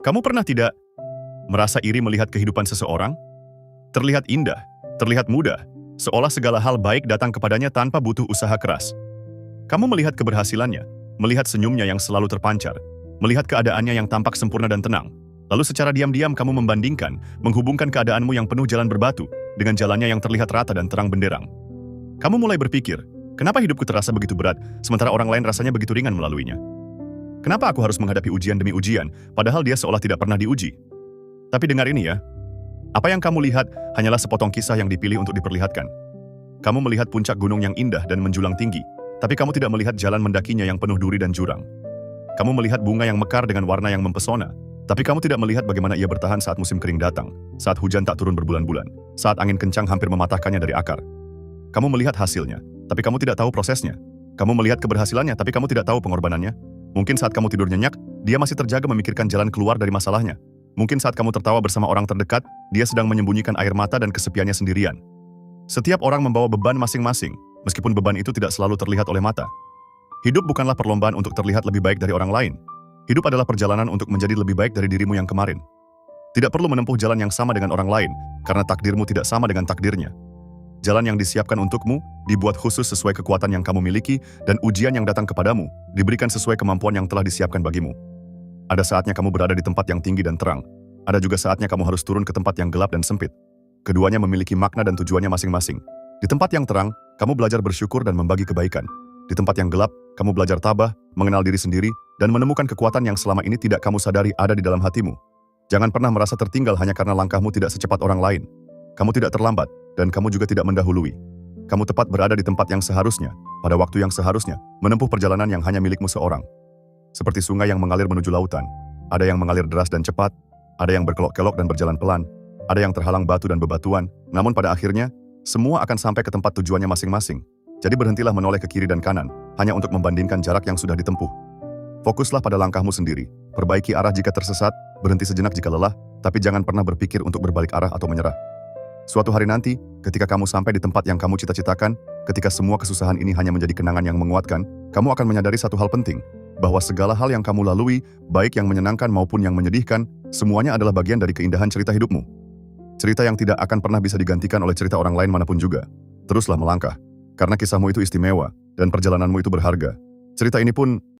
Kamu pernah tidak merasa iri melihat kehidupan seseorang? Terlihat indah, terlihat mudah, seolah segala hal baik datang kepadanya tanpa butuh usaha keras. Kamu melihat keberhasilannya, melihat senyumnya yang selalu terpancar, melihat keadaannya yang tampak sempurna dan tenang. Lalu secara diam-diam kamu membandingkan, menghubungkan keadaanmu yang penuh jalan berbatu dengan jalannya yang terlihat rata dan terang benderang. Kamu mulai berpikir, kenapa hidupku terasa begitu berat, sementara orang lain rasanya begitu ringan melaluinya? Kenapa aku harus menghadapi ujian demi ujian, padahal dia seolah tidak pernah diuji? Tapi dengar ini ya, apa yang kamu lihat hanyalah sepotong kisah yang dipilih untuk diperlihatkan. Kamu melihat puncak gunung yang indah dan menjulang tinggi, tapi kamu tidak melihat jalan mendakinya yang penuh duri dan jurang. Kamu melihat bunga yang mekar dengan warna yang mempesona, tapi kamu tidak melihat bagaimana ia bertahan saat musim kering datang, saat hujan tak turun berbulan-bulan, saat angin kencang hampir mematahkannya dari akar. Kamu melihat hasilnya, tapi kamu tidak tahu prosesnya. Kamu melihat keberhasilannya, tapi kamu tidak tahu pengorbanannya. Mungkin saat kamu tidur nyenyak, dia masih terjaga memikirkan jalan keluar dari masalahnya. Mungkin saat kamu tertawa bersama orang terdekat, dia sedang menyembunyikan air mata dan kesepiannya sendirian. Setiap orang membawa beban masing-masing, meskipun beban itu tidak selalu terlihat oleh mata. Hidup bukanlah perlombaan untuk terlihat lebih baik dari orang lain. Hidup adalah perjalanan untuk menjadi lebih baik dari dirimu yang kemarin. Tidak perlu menempuh jalan yang sama dengan orang lain, karena takdirmu tidak sama dengan takdirnya. Jalan yang disiapkan untukmu, dibuat khusus sesuai kekuatan yang kamu miliki, dan ujian yang datang kepadamu, diberikan sesuai kemampuan yang telah disiapkan bagimu. Ada saatnya kamu berada di tempat yang tinggi dan terang. Ada juga saatnya kamu harus turun ke tempat yang gelap dan sempit. Keduanya memiliki makna dan tujuannya masing-masing. Di tempat yang terang, kamu belajar bersyukur dan membagi kebaikan. Di tempat yang gelap, kamu belajar tabah, mengenal diri sendiri, dan menemukan kekuatan yang selama ini tidak kamu sadari ada di dalam hatimu. Jangan pernah merasa tertinggal hanya karena langkahmu tidak secepat orang lain. Kamu tidak terlambat, dan kamu juga tidak mendahului. Kamu tepat berada di tempat yang seharusnya, pada waktu yang seharusnya, menempuh perjalanan yang hanya milikmu seorang. Seperti sungai yang mengalir menuju lautan, ada yang mengalir deras dan cepat, ada yang berkelok-kelok dan berjalan pelan, ada yang terhalang batu dan bebatuan, namun pada akhirnya, semua akan sampai ke tempat tujuannya masing-masing. Jadi berhentilah menoleh ke kiri dan kanan, hanya untuk membandingkan jarak yang sudah ditempuh. Fokuslah pada langkahmu sendiri, perbaiki arah jika tersesat, berhenti sejenak jika lelah, tapi jangan pernah berpikir untuk berbalik arah atau menyerah. Suatu hari nanti, ketika kamu sampai di tempat yang kamu cita-citakan, ketika semua kesusahan ini hanya menjadi kenangan yang menguatkan, kamu akan menyadari satu hal penting, bahwa segala hal yang kamu lalui, baik yang menyenangkan maupun yang menyedihkan, semuanya adalah bagian dari keindahan cerita hidupmu. Cerita yang tidak akan pernah bisa digantikan oleh cerita orang lain manapun juga. Teruslah melangkah, karena kisahmu itu istimewa, dan perjalananmu itu berharga. Cerita ini pun